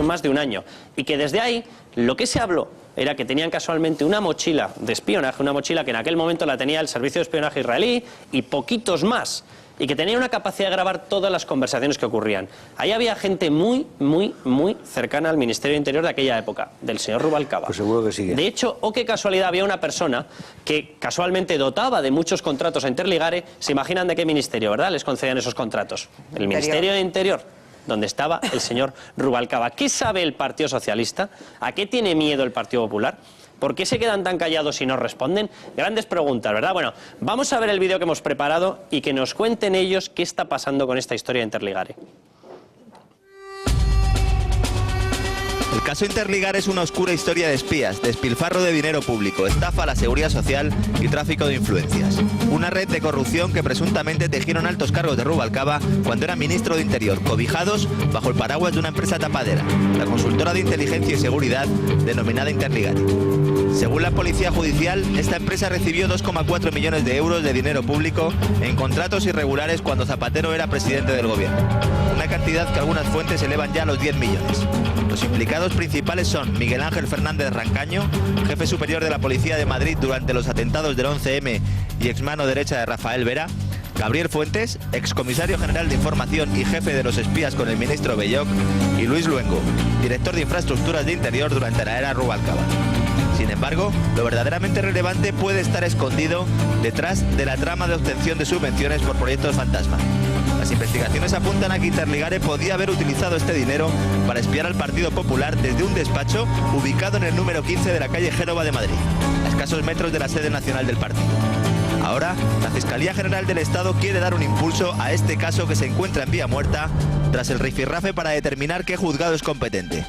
más de un año. Y que desde ahí, lo que se habló era que tenían casualmente una mochila de espionaje, una mochila que en aquel momento la tenía el Servicio de Espionaje israelí y poquitos más, y que tenía una capacidad de grabar todas las conversaciones que ocurrían. Ahí había gente muy cercana al Ministerio de Interior de aquella época, del señor Rubalcaba. Pues seguro que sigue. De hecho, qué casualidad, había una persona que casualmente dotaba de muchos contratos a Interligare. ¿Se imaginan de qué ministerio, verdad? Les concedían esos contratos. El Ministerio de Interior, donde estaba el señor Rubalcaba. ¿Qué sabe el Partido Socialista? ¿A qué tiene miedo el Partido Popular? ¿Por qué se quedan tan callados y no responden? Grandes preguntas, ¿verdad? Bueno, vamos a ver el vídeo que hemos preparado y que nos cuenten ellos qué está pasando con esta historia de Interligare. El caso Interligare es una oscura historia de espías, despilfarro de dinero público, estafa a la seguridad social y tráfico de influencias. Una red de corrupción que presuntamente tejieron altos cargos de Rubalcaba cuando era ministro de Interior, cobijados bajo el paraguas de una empresa tapadera, la consultora de inteligencia y seguridad denominada Interligare. Según la Policía Judicial, esta empresa recibió 2,4 millones de euros de dinero público en contratos irregulares cuando Zapatero era presidente del gobierno. Una cantidad que algunas fuentes elevan ya a los 10 millones. Los implicados principales son Miguel Ángel Fernández Rancaño, jefe superior de la Policía de Madrid durante los atentados del 11M y exmano derecha de Rafael Vera, Gabriel Fuentes, excomisario general de Información y jefe de los espías con el ministro Belloc, y Luis Luengo, director de Infraestructuras de Interior durante la era Rubalcaba. Sin embargo, lo verdaderamente relevante puede estar escondido detrás de la trama de obtención de subvenciones por proyectos fantasma. Las investigaciones apuntan a que Interligare podía haber utilizado este dinero para espiar al Partido Popular desde un despacho ubicado en el número 15 de la calle Génova de Madrid, a escasos metros de la sede nacional del partido. Ahora, la Fiscalía General del Estado quiere dar un impulso a este caso que se encuentra en vía muerta tras el rifirrafe para determinar qué juzgado es competente.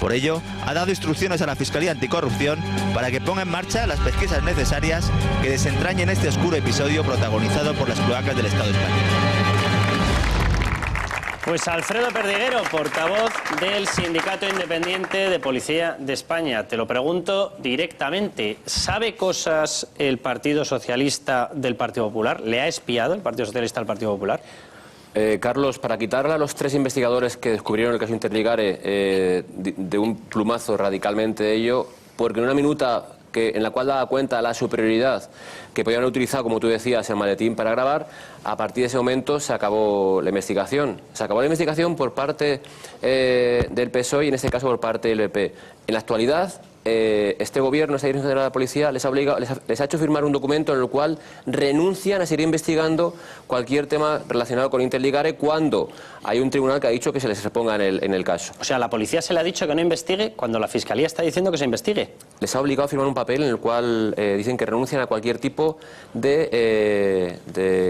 Por ello, ha dado instrucciones a la Fiscalía Anticorrupción para que ponga en marcha las pesquisas necesarias que desentrañen este oscuro episodio protagonizado por las cloacas del Estado español. Pues Alfredo Perdiguero, portavoz del Sindicato Independiente de Policía de España. Te lo pregunto directamente. ¿Sabe cosas el Partido Socialista del Partido Popular? ¿Le ha espiado el Partido Socialista al Partido Popular? Carlos, para quitarle a los 3 investigadores que descubrieron el caso Interligare de un plumazo radicalmente de ello, porque en una minuta en la cual daba cuenta de la superioridad que podían haber utilizado, como tú decías, el maletín para grabar, a partir de ese momento se acabó la investigación. Se acabó la investigación por parte del PSOE y en este caso por parte del PP. En la actualidad, este gobierno, esta Dirección General de la Policía, les ha hecho firmar un documento en el cual renuncian a seguir investigando cualquier tema relacionado con Interligare cuando hay un tribunal que ha dicho que se les reponga en el caso. O sea, la policía se le ha dicho que no investigue cuando la Fiscalía está diciendo que se investigue. Les ha obligado a firmar un papel en el cual dicen que renuncian a cualquier tipo de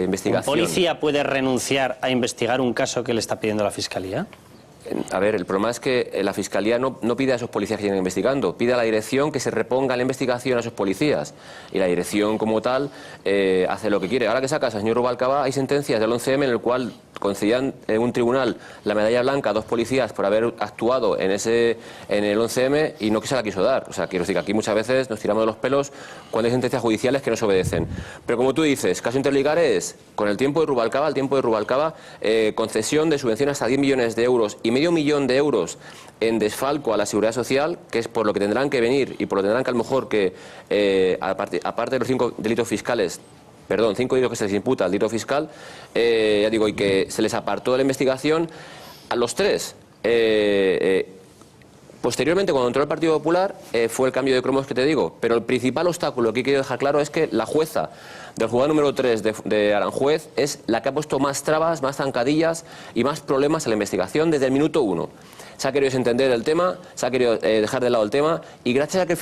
investigación. ¿Un policía puede renunciar a investigar un caso que le está pidiendo la Fiscalía? A ver, el problema es que la Fiscalía no pide a esos policías que siguen investigando, pide a la dirección que se reponga la investigación a esos policías. Y la dirección como tal hace lo que quiere. Ahora que sacas al señor Rubalcaba, hay sentencias del 11M en el cual concedían en un tribunal la medalla blanca a 2 policías por haber actuado en el 11M y no que se la quiso dar. O sea, quiero decir que aquí muchas veces nos tiramos de los pelos cuando hay sentencias judiciales que no se obedecen. Pero como tú dices, caso Interligare es, con el tiempo de Rubalcaba, concesión de subvenciones hasta 10 millones de euros y medio millón de euros en desfalco a la seguridad social, que es por lo que tendrán que venir y por lo que tendrán que a lo mejor que, aparte de los 5 delitos fiscales, 5 delitos que se les imputa al delito fiscal, ya digo, y que se les apartó de la investigación a los 3. Posteriormente, cuando entró el Partido Popular, fue el cambio de cromos que te digo, pero el principal obstáculo que quiero dejar claro es que la jueza del juzgado número 3 de Aranjuez es la que ha puesto más trabas, más zancadillas y más problemas a la investigación desde el minuto 1. Se ha querido desentender el tema, se ha querido dejar de lado el tema, y gracias a que el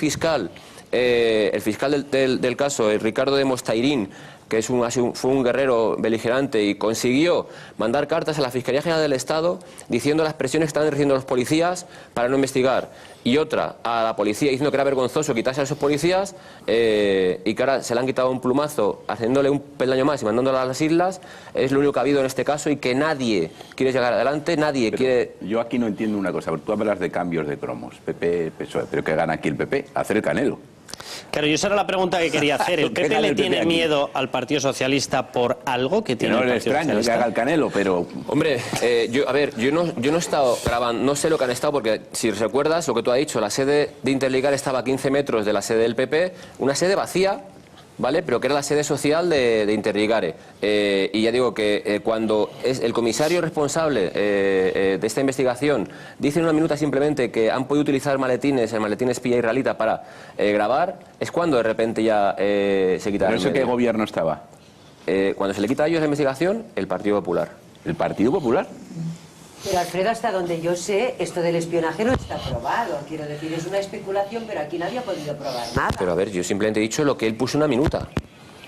fiscal del caso, Ricardo de Mostairín, que fue un guerrero beligerante y consiguió mandar cartas a la Fiscalía General del Estado diciendo las presiones que estaban ejerciendo los policías para no investigar, y otra a la policía diciendo que era vergonzoso quitarse a esos policías y que ahora se le han quitado un plumazo haciéndole un peldaño más y mandándolo a las islas, es lo único que ha habido en este caso y que nadie quiere llegar adelante, quiere... Yo aquí no entiendo una cosa, porque tú hablas de cambios de cromos, PP, PSOE, pero ¿qué gana aquí el PP? Hacer el Canelo. Claro, y esa era la pregunta que quería hacer. ¿El PP le tiene miedo al Partido Socialista por algo que tiene el Partido Socialista? No le extraña que haga el Canelo, pero... Hombre, yo no he estado grabando, no sé lo que han estado, porque si recuerdas lo que tú has dicho, la sede de Interligar estaba a 15 metros de la sede del PP, una sede vacía, ¿vale? Pero que era la sede social de Interligare. Y ya digo que cuando es el comisario responsable de esta investigación dice en una minuta simplemente que han podido utilizar maletines, el maletín espía israelita para grabar, es cuando de repente ya se quita. ¿No sé qué gobierno estaba? Cuando se le quita a ellos la investigación, el Partido Popular. ¿El Partido Popular? Pero Alfredo, hasta donde yo sé, esto del espionaje no está probado. Quiero decir, es una especulación, pero aquí nadie ha podido probar nada. Pero a ver, yo simplemente he dicho lo que él puso en una minuta.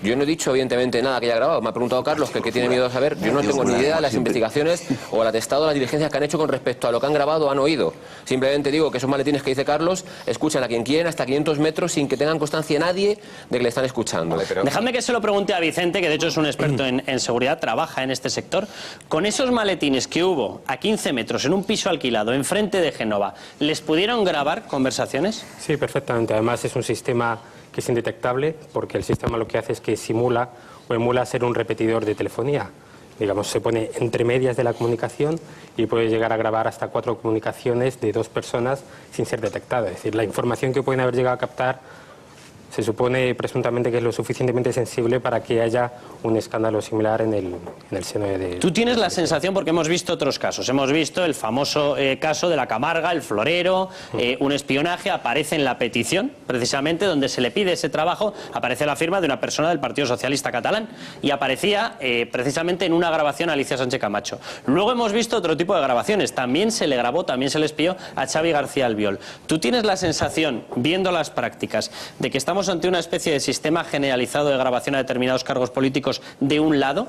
Yo no he dicho, evidentemente, nada que haya grabado. Me ha preguntado Carlos que qué tiene miedo a saber. Yo no tengo ni idea de las investigaciones o el atestado de las diligencias que han hecho con respecto a lo que han grabado o han oído. Simplemente digo que esos maletines que dice Carlos escuchan a quien quieren hasta 500 metros sin que tengan constancia nadie de que le están escuchando. Vale, dejadme que se lo pregunte a Vicente, que de hecho es un experto en seguridad, trabaja en este sector. Con esos maletines que hubo a 15 metros en un piso alquilado enfrente de Génova, ¿les pudieron grabar conversaciones? Sí, perfectamente. Además es un sistema que es indetectable, porque el sistema lo que hace es que simula o emula ser un repetidor de telefonía. Digamos, se pone entre medias de la comunicación y puede llegar a grabar hasta 4 comunicaciones de 2 personas sin ser detectada. Es decir, la información que pueden haber llegado a captar se supone presuntamente que es lo suficientemente sensible para que haya un escándalo similar en el seno de... Tú tienes la sensación, porque hemos visto otros casos, hemos visto el famoso caso de la Camarga, el Florero, un espionaje, aparece en la petición, precisamente, donde se le pide ese trabajo, aparece la firma de una persona del Partido Socialista Catalán, y aparecía precisamente en una grabación a Alicia Sánchez Camacho. Luego hemos visto otro tipo de grabaciones, también se le grabó, también se le espió a Xavi García Albiol. ¿Tú tienes la sensación, viendo las prácticas, de que estamos ante una especie de sistema generalizado de grabación a determinados cargos políticos de un lado?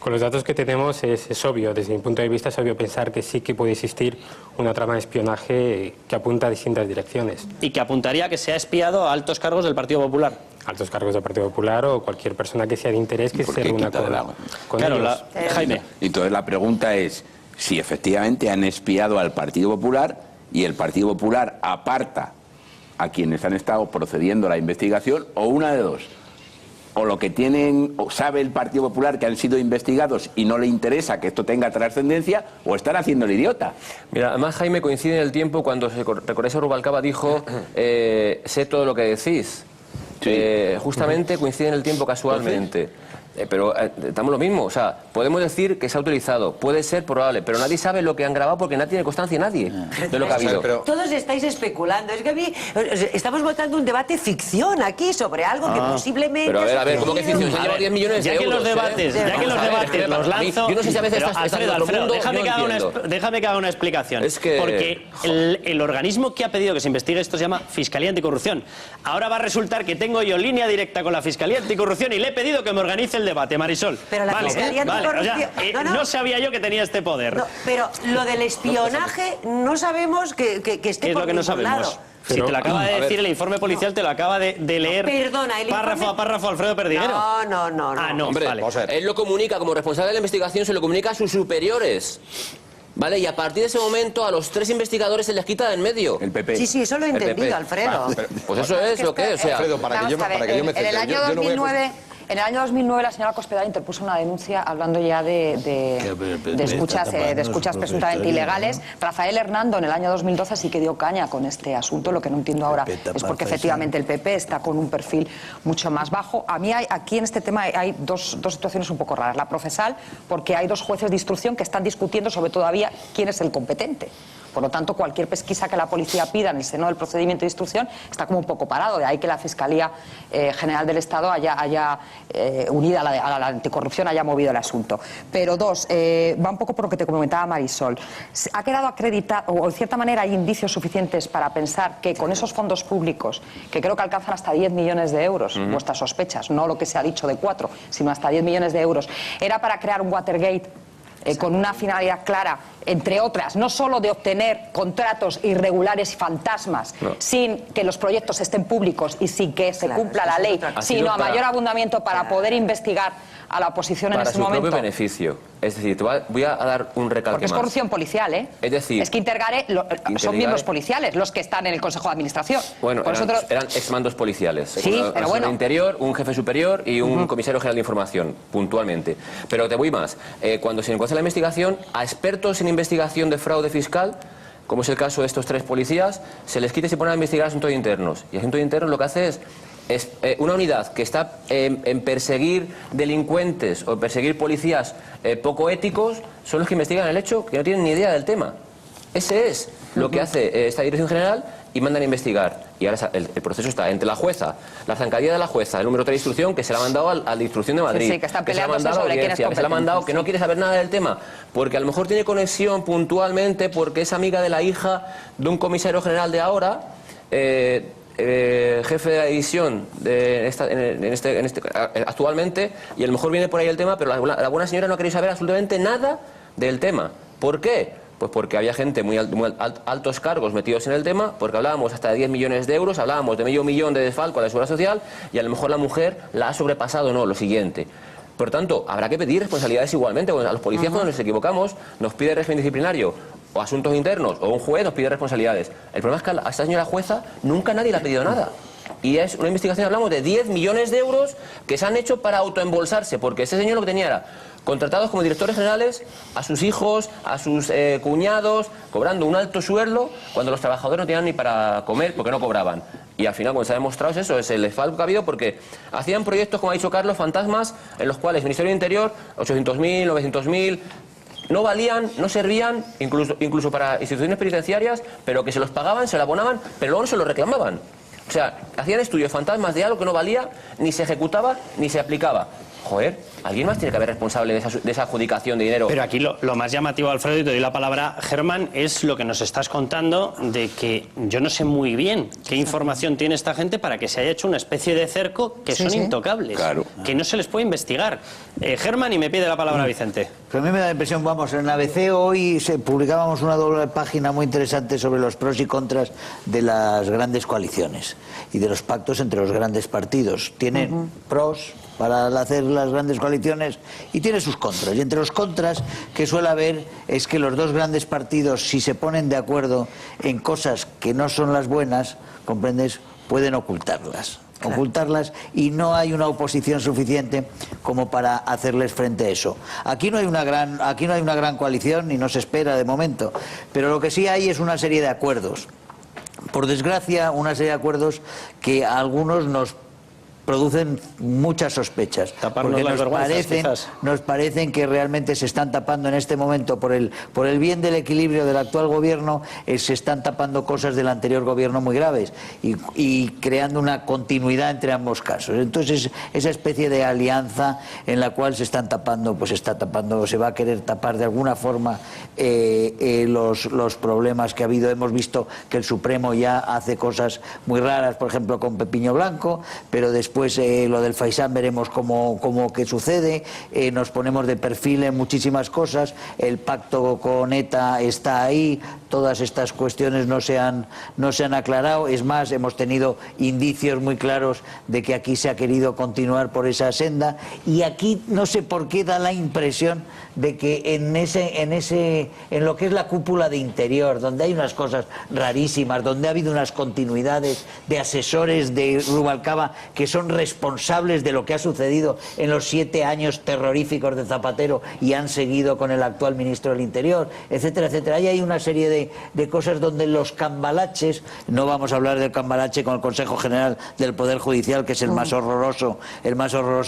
Con los datos que tenemos es obvio, desde mi punto de vista es obvio pensar que sí que puede existir una trama de espionaje que apunta a distintas direcciones. ¿Y que apuntaría a que se ha espiado a altos cargos del Partido Popular? Altos cargos del Partido Popular o cualquier persona que sea de interés que se reúna con claro, ellos. Jaime. Entonces la pregunta es si efectivamente han espiado al Partido Popular y el Partido Popular aparta a quienes han estado procediendo a la investigación, o una de dos: o lo que tienen, o sabe el Partido Popular que han sido investigados y no le interesa que esto tenga trascendencia, o están haciendo el idiota. Mira, además Jaime coincide en el tiempo cuando, recordáis, Rubalcaba dijo sé todo lo que decís. Sí. Justamente coincide en el tiempo casualmente. Pero estamos lo mismo, o sea, podemos decir que se ha utilizado, puede ser probable, pero nadie sabe lo que han grabado porque no tiene constancia nadie de lo que ha habido. Todos estáis especulando, es que a mí estamos votando un debate ficción aquí sobre algo que posiblemente... Pero a ver, ¿cómo que ficción? Se lleva 10 millones de euros. Ya que los debates los lanzo... Yo no sé si a veces Alfredo, déjame que haga una explicación. Es que... Porque el organismo que ha pedido que se investigue esto se llama Fiscalía Anticorrupción. Ahora va a resultar que tengo yo línea directa con la Fiscalía Anticorrupción y le he pedido que me organice el debate, Marisol. Pero la Fiscalía Anticorrupción... O sea, no sabía yo que tenía este poder. No, pero lo del espionaje no sabemos que esté por ningún lado. Si te lo acaba de decir el informe policial, te lo acaba de leer párrafo a párrafo Alfredo Perdiguero. No. Ah, no, hombre, vale. Él lo comunica, como responsable de la investigación, se lo comunica a sus superiores. ¿Vale? Y a partir de ese momento a los 3 investigadores se les quita de en medio. El PP. Sí, eso lo he entendido, Alfredo. Pues eso es lo que es. O sea, Alfredo, para que yo me centre. En el año 2009... En el año 2009 la señora Cospedal interpuso una denuncia hablando ya de escuchas presuntamente ilegales. Rafael Hernando en el año 2012 sí que dio caña con este asunto. Lo que no entiendo ahora es porque efectivamente el PP está con un perfil mucho más bajo. A mí aquí en este tema hay dos situaciones un poco raras. La procesal, porque hay 2 jueces de instrucción que están discutiendo sobre todavía quién es el competente. Por lo tanto, cualquier pesquisa que la policía pida en el seno del procedimiento de instrucción está como un poco parado. De ahí que la Fiscalía General del Estado haya unida a la anticorrupción, haya movido el asunto. Pero 2, va un poco por lo que te comentaba Marisol. Ha quedado acreditado, o en cierta manera hay indicios suficientes para pensar que con esos fondos públicos, que creo que alcanzan hasta 10 millones de euros, vuestras sospechas, no lo que se ha dicho de 4, sino hasta 10 millones de euros, era para crear un Watergate con una finalidad clara entre otras, no solo de obtener contratos irregulares y fantasmas, sin que los proyectos estén públicos y sin que se cumpla la ley, sino a mayor abundamiento para poder investigar a la oposición en ese momento. Para su propio beneficio. Es decir, voy a dar un recalque porque es más. corrupción policial, ¿eh? Es decir, es que Intergare son miembros policiales los que están en el Consejo de Administración. Bueno, eran exmandos policiales. Sí, pero bueno. Interior, un jefe superior y un comisario general de información, puntualmente. Pero te voy más. Cuando se encuentra la investigación, a expertos en investigación de fraude fiscal, como es el caso de estos 3 policías, se les quita y se pone a investigar asuntos internos. Y asuntos internos lo que hace es una unidad que está en perseguir delincuentes o perseguir policías poco éticos, son los que investigan el hecho, que no tienen ni idea del tema. Ese es lo que hace esta Dirección General y mandan a investigar. Y ahora el proceso está entre la jueza, la zancadilla de la jueza, el número 3 de instrucción, que se la ha mandado a la instrucción de Madrid. Sí, que está que se la ha peleándose mandado sobre quién es que se la ha mandado, competente, que no quiere saber nada del tema, porque a lo mejor tiene conexión puntualmente, porque es amiga de la hija de un comisario general de ahora, jefe de la división actualmente, y a lo mejor viene por ahí el tema, pero la buena señora no ha querido saber absolutamente nada del tema. ¿Por qué? Pues porque había gente muy altos cargos metidos en el tema, porque hablábamos hasta de 10 millones de euros, hablábamos de medio millón de desfalco a la Seguridad Social, y a lo mejor la mujer la ha sobrepasado, no, lo siguiente. Por tanto, habrá que pedir responsabilidades igualmente. Bueno, a los policías cuando nos equivocamos nos pide régimen disciplinario o asuntos internos, o un juez nos pide responsabilidades. El problema es que a esta señora jueza nunca nadie le ha pedido nada. Y es una investigación, hablamos de 10 millones de euros que se han hecho para autoembolsarse, porque ese señor lo que tenía era contratados como directores generales a sus hijos, a sus cuñados, cobrando un alto sueldo, cuando los trabajadores no tenían ni para comer porque no cobraban. Y al final, cuando se ha demostrado es eso, es el desfalco que ha habido, porque hacían proyectos, como ha dicho Carlos, fantasmas, en los cuales el Ministerio del Interior, 800.000, 900.000... no valían, no servían, incluso para instituciones penitenciarias, pero que se los pagaban, se lo abonaban, pero luego no se lo reclamaban. O sea, hacían estudios fantasmas de algo que no valía, ni se ejecutaba, ni se aplicaba. Joder, alguien más tiene que haber responsable de esa adjudicación de dinero. Pero aquí lo más llamativo, Alfredo, y te doy la palabra, Germán, es lo que nos estás contando de que yo no sé muy bien qué información tiene esta gente para que se haya hecho una especie de cerco que son intocables, que no se les puede investigar. Germán, y me pide la palabra Vicente. Pero a mí me da la impresión, vamos, en ABC hoy publicábamos una doble página muy interesante sobre los pros y contras de las grandes coaliciones y de los pactos entre los grandes partidos. Tienen pros para hacer las grandes coaliciones y tiene sus contras. Y entre los contras que suele haber es que los dos grandes partidos, si se ponen de acuerdo en cosas que no son las buenas, ¿comprendes?, pueden ocultarlas y no hay una oposición suficiente como para hacerles frente a eso. Aquí no hay una gran coalición y no se espera de momento, pero lo que sí hay es una serie de acuerdos. Por desgracia, una serie de acuerdos que a algunos nos producen muchas sospechas, porque nos parecen que realmente se están tapando en este momento por el bien del equilibrio del actual gobierno, se están tapando cosas del anterior gobierno muy graves y creando una continuidad entre ambos casos. Entonces esa especie de alianza en la cual se están tapando, pues se va a querer tapar de alguna forma los problemas que ha habido. Hemos visto que el Supremo ya hace cosas muy raras, por ejemplo con Pepiño Blanco, pero después lo del Faisán veremos cómo que sucede. Nos ponemos de perfil en muchísimas cosas. El pacto con ETA está ahí. Todas estas cuestiones no se han aclarado. Es más, hemos tenido indicios muy claros de que aquí se ha querido continuar por esa senda, y aquí no sé por qué da la impresión de que en lo que es la cúpula de Interior, donde hay unas cosas rarísimas, donde ha habido unas continuidades de asesores de Rubalcaba que son responsables de lo que ha sucedido en los 7 años terroríficos de Zapatero y han seguido con el actual ministro del Interior, etcétera, etcétera. Ahí hay una serie de cosas donde los cambalaches, no vamos a hablar del cambalache con el Consejo General del Poder Judicial, que es el más horroroso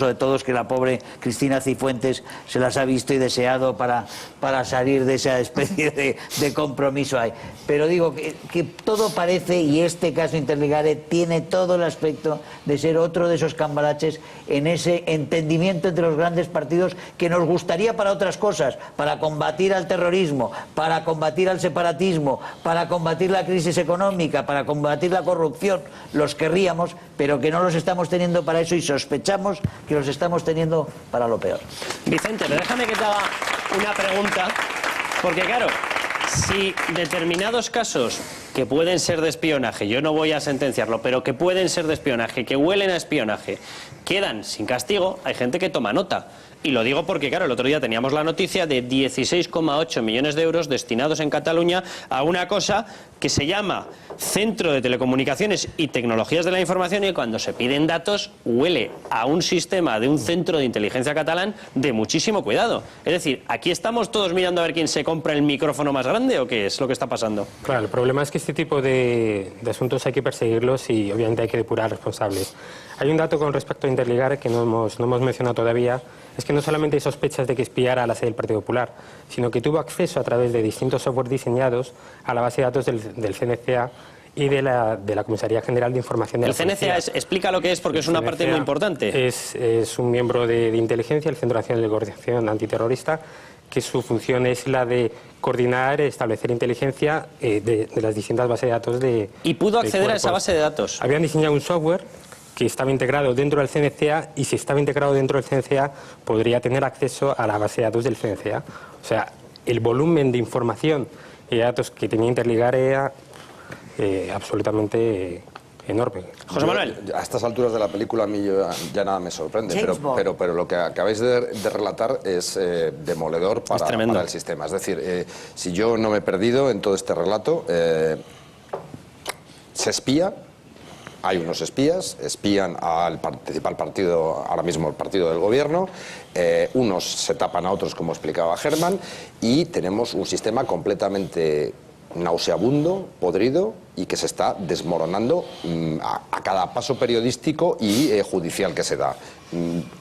de todos, que la pobre Cristina Cifuentes se las ha visto y deseado para salir de esa especie de compromiso ahí. Pero digo que todo parece, y este caso Interligare tiene todo el aspecto de ser otro de esos cambalaches en ese entendimiento entre los grandes partidos que nos gustaría para otras cosas, para combatir al terrorismo, para combatir al separatismo, para combatir la crisis económica, para combatir la corrupción. Los querríamos, pero que no los estamos teniendo para eso, y sospechamos que los estamos teniendo para lo peor. Vicente, pero déjame que te haga una pregunta Porque claro, si determinados casos que pueden ser de espionaje, yo no voy a sentenciarlo, pero que pueden ser de espionaje, que huelen a espionaje, quedan sin castigo, hay gente que toma nota. Y lo digo porque, claro, el otro día teníamos la noticia de 16,8 millones de euros destinados en Cataluña a una cosa que se llama Centro de Telecomunicaciones y Tecnologías de la Información, y cuando se piden datos huele a un sistema de un centro de inteligencia catalán de muchísimo cuidado. Es decir, ¿aquí estamos todos mirando a ver quién se compra el micrófono más grande o qué es lo que está pasando? Claro, el problema es que este tipo de asuntos hay que perseguirlos y obviamente hay que depurar responsables. Hay un dato con respecto a Interligar que no hemos mencionado todavía, es que no solamente hay sospechas de que espiara a la sede del Partido Popular, sino que tuvo acceso a través de distintos software diseñados a la base de datos del CNCA y de la Comisaría General de Información de la Policía. El CNCA, explica lo que es, porque es una parte muy importante. Es un miembro de inteligencia, el Centro Nacional de Coordinación Antiterrorista, que su función es la de coordinar, establecer inteligencia de las distintas bases de datos de... ¿Y pudo acceder a esa base de datos? Habían diseñado un software que estaba integrado dentro del CNCA, y si estaba integrado dentro del CNCA podría tener acceso a la base de datos del CNCA. O sea, el volumen de información y datos que tenía Interligar era absolutamente enorme. José Manuel. A estas alturas de la película a mí ya nada me sorprende, pero lo que acabáis de relatar es demoledor para el sistema. Es decir, si yo no me he perdido en todo este relato, se espía. Hay unos espías, espían al principal partido, ahora mismo el partido del gobierno, unos se tapan a otros, como explicaba Germán, y tenemos un sistema completamente nauseabundo, podrido, y que se está desmoronando a cada paso periodístico y judicial que se da.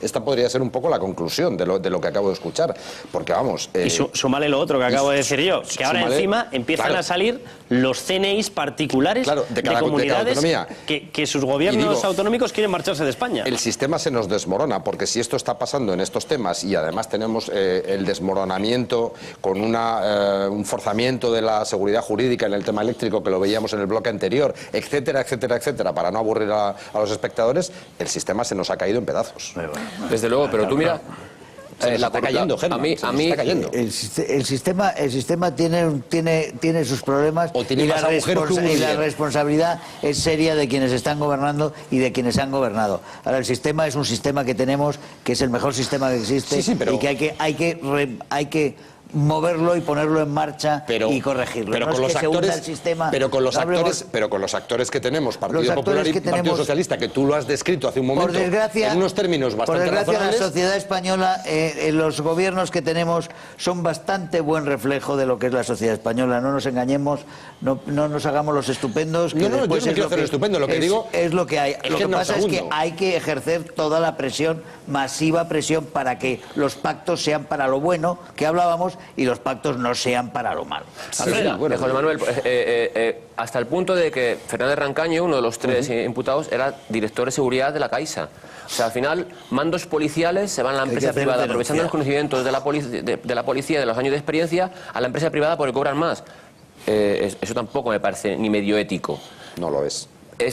Esta podría ser un poco la conclusión de lo que acabo de escuchar, porque vamos... y súmale lo otro que acabo de decir yo, que ahora encima empiezan a salir los CNIs particulares de comunidades que sus gobiernos autonómicos quieren marcharse de España. El sistema se nos desmorona, porque si esto está pasando en estos temas y además tenemos el desmoronamiento con un forzamiento de la seguridad jurídica en el tema eléctrico, que lo veíamos en el bloque anterior, etcétera, etcétera, etcétera, para no aburrir a los espectadores, el sistema se nos ha caído en pedazos. Desde luego, pero tú mira... está cayendo, Germán, está cayendo. El sistema tiene sus problemas, y la responsabilidad es seria de quienes están gobernando y de quienes han gobernado. Ahora, el sistema es un sistema que tenemos, que es el mejor sistema que existe, y que hay que moverlo y ponerlo en marcha y corregirlo. Pero, no con es los que actores, se hunda el sistema, pero con los actores que tenemos, Partido Popular y Partido Socialista, que tú lo has descrito hace un momento, en unos términos bastante razonables. Por desgracia, la sociedad española, los gobiernos que tenemos son bastante buen reflejo de lo que es la sociedad española. No nos engañemos, no nos hagamos los estupendos. Yo no quiero hacer estupendo, lo que digo es lo que hay. Lo que pasa es que hay que ejercer toda la presión, masiva presión, para que los pactos sean para lo bueno, que hablábamos, y los pactos no sean para lo malo. José Manuel, hasta el punto de que Fernández Rancaño, uno de los tres imputados, era director de seguridad de la Caixa. O sea, al final, mandos policiales se van a la empresa privada, aprovechando los conocimientos de la policía, de los años de experiencia, a la empresa privada porque cobran más. Eso tampoco me parece ni medio ético. No lo es.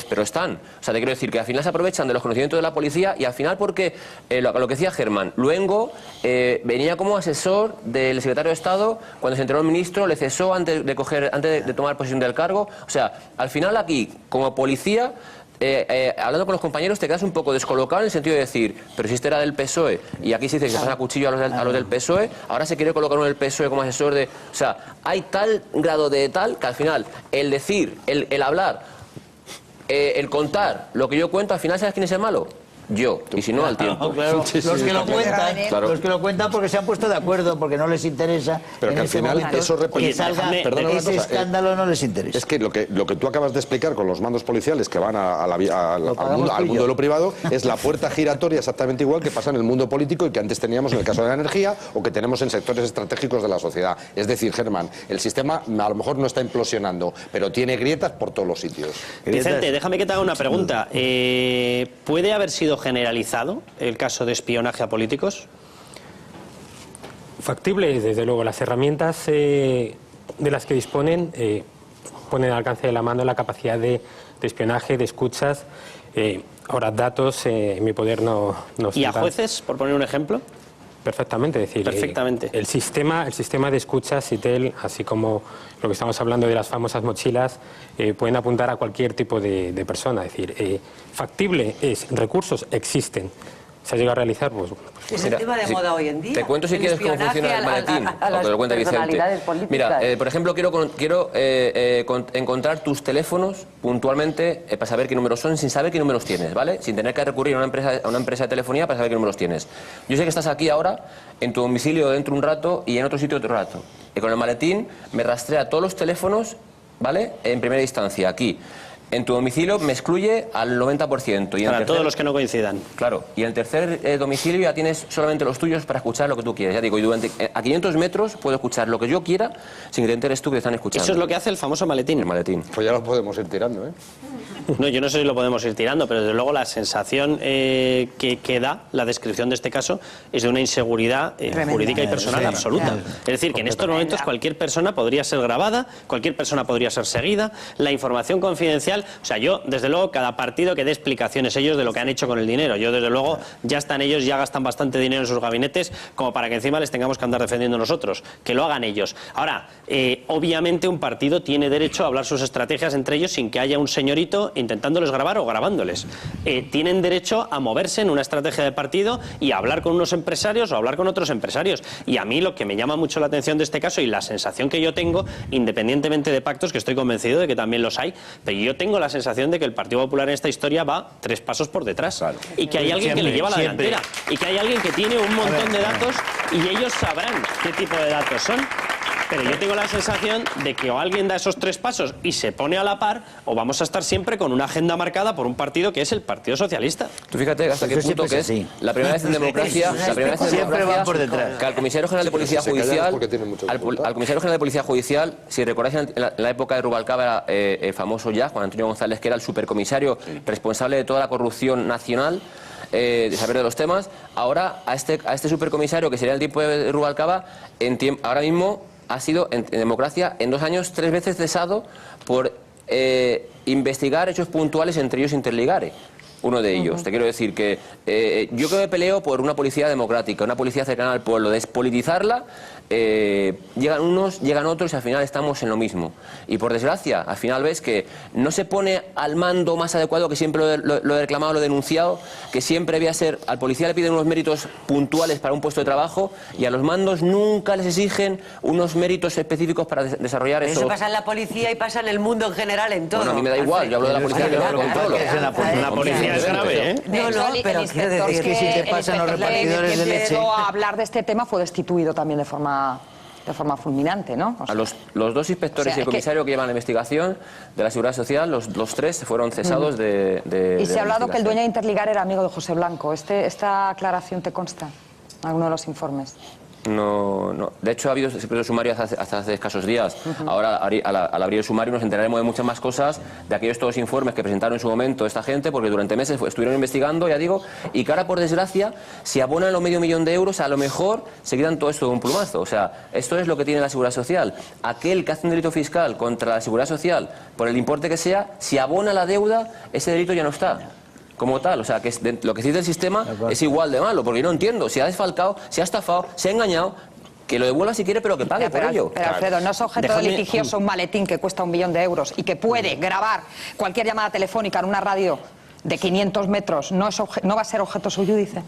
Pero están. O sea, te quiero decir que al final se aprovechan de los conocimientos de la policía, y al final porque, lo que decía Germán, Luengo venía como asesor del secretario de Estado, cuando se enteró el ministro, le cesó antes de tomar posesión del cargo. O sea, al final aquí, como policía, hablando con los compañeros, te quedas un poco descolocado en el sentido de decir, pero si este era del PSOE, y aquí se dice que se pasa cuchillo a los del PSOE, ahora se quiere colocar uno del PSOE como asesor de... O sea, hay tal grado de tal que al final el decir, el hablar, el contar lo que yo cuento, al final, ¿sabes quién es el malo? Yo, y si no, al tiempo. Claro. Los que lo cuentan porque se han puesto de acuerdo, porque no les interesa. Pero que al final eso que salga ese escándalo no les interesa. Es que lo que tú acabas de explicar con los mandos policiales que van al mundo de lo privado es la puerta giratoria exactamente igual que pasa en el mundo político y que antes teníamos en el caso de la energía o que tenemos en sectores estratégicos de la sociedad. Es decir, Germán, el sistema a lo mejor no está implosionando, pero tiene grietas por todos los sitios. Vicente, déjame que te haga una pregunta. ¿Puede haber sido generalizado el caso de espionaje a políticos? Factible, desde luego. Las herramientas de las que disponen ponen al alcance de la mano la capacidad de espionaje, de escuchas. Ahora, datos en mi poder no ¿Y a jueces, por poner un ejemplo? Perfectamente, es decir, Perfectamente. El sistema de escucha SITEL, así como lo que estamos hablando de las famosas mochilas, pueden apuntar a cualquier tipo de persona. Es decir, factible es, recursos existen. ¿Se ha llegado a realizar? Pues es el tema de moda hoy en día. Te cuento si quieres cómo funciona el maletín, a las o te lo cuenta Vicente. personalidades políticas. Mira, por ejemplo, quiero encontrar tus teléfonos puntualmente para saber qué números son, sin saber qué números tienes, ¿vale? Sin tener que recurrir a una empresa de telefonía para saber qué números tienes. Yo sé que estás aquí ahora, en tu domicilio dentro de un rato y en otro sitio otro rato. Y con el maletín me rastrea todos los teléfonos, ¿vale? En primera instancia, aquí. En tu domicilio me excluye al 90%. Y para todos los que no coincidan. Claro, y en el tercer domicilio ya tienes solamente los tuyos para escuchar lo que tú quieres. Ya digo, y a 500 metros puedo escuchar lo que yo quiera sin que te enteres tú que te están escuchando. Eso es lo que hace el famoso maletín. El maletín. Pues ya lo podemos ir tirando, ¿eh? No, yo no sé si lo podemos ir tirando, pero desde luego la sensación que da la descripción de este caso es de una inseguridad jurídica y personal absoluta. Es decir, que en estos momentos cualquier persona podría ser grabada, cualquier persona podría ser seguida, la información confidencial. O sea, yo, desde luego, cada partido que dé explicaciones ellos de lo que han hecho con el dinero. Yo, desde luego, ya están ellos, ya gastan bastante dinero en sus gabinetes como para que encima les tengamos que andar defendiendo nosotros. Que lo hagan ellos. Ahora, obviamente un partido tiene derecho a hablar sus estrategias entre ellos sin que haya un señorito intentándoles grabar o grabándoles. Tienen derecho a moverse en una estrategia de partido y a hablar con unos empresarios o a hablar con otros empresarios. Y a mí lo que me llama mucho la atención de este caso y la sensación que yo tengo, independientemente de pactos, que estoy convencido de que también los hay, pero yo tengo la sensación de que el Partido Popular en esta historia va 3 pasos por detrás. Claro. Y que hay alguien que le lleva la delantera. Y que hay alguien que tiene un montón de datos y ellos sabrán qué tipo de datos son. Pero yo tengo la sensación de que o alguien da esos 3 pasos y se pone a la par, o vamos a estar siempre con una agenda marcada por un partido que es el Partido Socialista. Tú fíjate hasta qué punto que es la primera vez en democracia, siempre van por detrás. Que al Comisario General de Policía Judicial, al Comisario General de Policía Judicial, si recordáis en la época de Rubalcaba era famoso ya, Juan Antonio González, que era el supercomisario responsable de toda la corrupción nacional, de saber de los temas. Ahora a este supercomisario, que sería el tipo de Rubalcaba, ahora mismo ha sido en democracia en 2 años 3 veces cesado por investigar hechos puntuales, entre ellos Interligare. Uno de ellos. Te quiero decir que yo que me peleo por una policía democrática, una policía cercana al pueblo, despolitizarla, llegan unos, llegan otros y al final estamos en lo mismo. Y por desgracia, al final ves que no se pone al mando más adecuado, que siempre lo he reclamado, lo he denunciado, que siempre debía ser, al policía le piden unos méritos puntuales para un puesto de trabajo y a los mandos nunca les exigen unos méritos específicos para desarrollar eso. Eso pasa en la policía y pasa en el mundo en general, en todo. Bueno, a mí me da igual, yo hablo de la policía que la controlo. La policía es grave, ¿eh? No, pero quiero decir que si te pasan los repartidores de leche. A hablar de este tema fue destituido también de forma fulminante, ¿no? O sea, a los 2 inspectores y el comisario que llevan la investigación de la Seguridad Social, los 3 fueron cesados y se ha hablado que el dueño de Interligare era amigo de José Blanco. ¿Esta aclaración te consta en alguno de los informes? No. De hecho, ha habido secreto sumario hasta hace escasos días. Ahora, al abrir el sumario, nos enteraremos de muchas más cosas de aquellos todos informes que presentaron en su momento esta gente, porque durante meses estuvieron investigando, ya digo, y que ahora, por desgracia, si abonan los medio millón de euros, a lo mejor se quitan todo esto de un plumazo. O sea, esto es lo que tiene la Seguridad Social. Aquel que hace un delito fiscal contra la Seguridad Social, por el importe que sea, si abona la deuda, ese delito ya no está como tal. O sea, que lo que dice el sistema es igual de malo, porque yo no entiendo, si ha desfalcado, si ha estafado, se ha engañado, que lo devuelva si quiere, pero que pague por ello. Pero Alfredo, no es objeto de litigioso un maletín que cuesta 1 millón de euros y que puede grabar cualquier llamada telefónica en una radio de 500 metros, no va a ser objeto subjudice.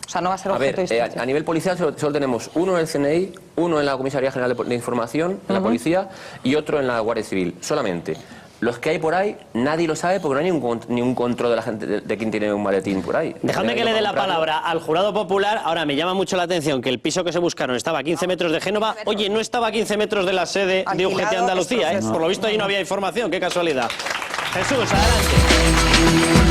O sea, no va a ser objeto de a nivel policial solo tenemos uno en el CNI, uno en la Comisaría General de Información, en la Policía, y otro en la Guardia Civil, solamente. Los que hay por ahí, nadie lo sabe porque no hay ningún control de la gente de quién tiene un maletín por ahí. Dejadme que le dé la palabra al jurado popular. Ahora, me llama mucho la atención que el piso que se buscaron estaba a 15 metros de Génova. Oye, no estaba a 15 metros de la sede de UGT Andalucía, ¿eh? Por lo visto allí no había información, qué casualidad. Jesús, adelante.